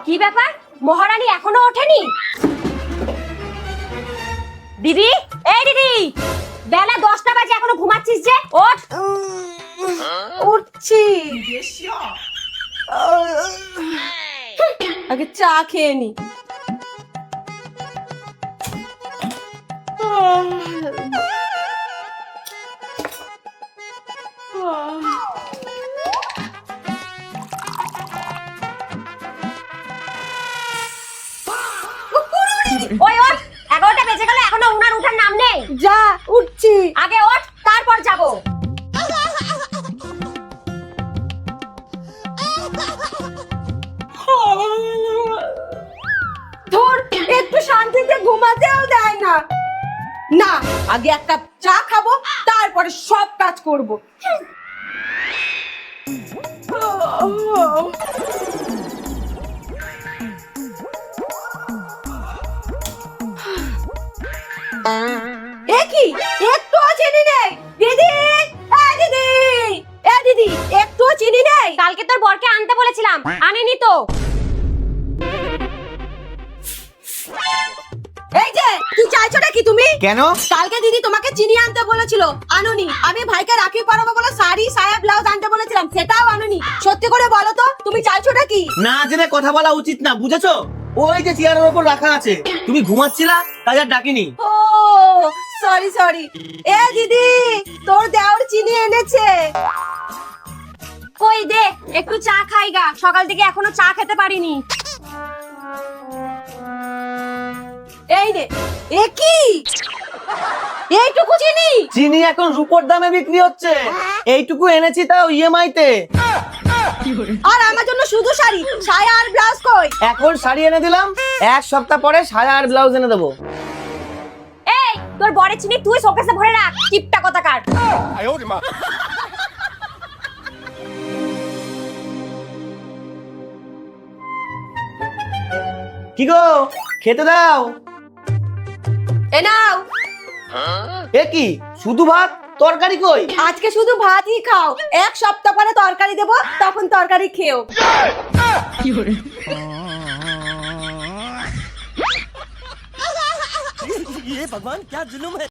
কি ব্যাপার, মহারানী এখনো ওঠেনি? দিদি, এই দিদি, বেলা 10টা বাজে এখনো ঘুমাচ্ছিস যে? ওঠ। উঠছি, আগে চা খেয়ে নি। ওই ওঠ, 11টা বেজে গেল এখনো উনার উঠার নাম নেই। যা, উঠছি। আগে ওঠ, তারপর যাব। ধুর, একটু শান্তিতে ঘুমাতেও দেয় না। না, আগে এক কাপ চা খাবো, তারপরে সব কাজ করব। একই একটুও চিনি নেই। দিদি, দিদি, দিদি, একটুও চিনি নেই। কালকে তোর বরকে আনতে বলেছিলাম, আনেনি তো। এই যে, কি চাইছো নাকি তুমি? কেন? কালকে দিদি তোমাকে চিনি আনতে বলেছিল, আনোনি। আমি ভাইকে রাখি পরাবো বলে শাড়ি, সায়া, ব্লাউজ আনতে বলেছিলাম, সেটাও আনোনি। সত্যি করে বলো তো, তুমি চাইছো নাকি? না জেনে কথা বলা উচিত না, বুঝেছো? ওই যে চেয়ারের উপর রাখা আছে, তুমি ঘুমাচ্ছিলা তাই আর ডাকিনি। ও সরি সরি। এ দিদি, তোর দেওর চিনি এনেছে। কই দে, একটু চা খাই গা, সকাল থেকে এখনো চা খেতে পারিনি। এই নে। এ কি? এইটুকু চিনি? চিনি এখন রূপোর দামে বিক্রি হচ্ছে, এইটুকু এনেছি তাও ইএমআই তে। আর আমার জন্য শুধু শাড়ি, সায়া আর ব্লাউজ কই? এখন শাড়ি এনে দিলাম, এক সপ্তাহ পরে সায়া আর ব্লাউজ এনে দেবো। এই, তোর বরের চিনি তুই শোকেসে ভরে রাখ, কিপটা কথাকার। কি গো, খেতে দাও। এ নাও। এ কি, শুধু ভাত, তরকারি কই? আজকে শুধু ভাতই খাও, এক সপ্তাহ পরে তরকারি দেবো, তখন তরকারি খেও। ये भगवान क्या जुलुम है।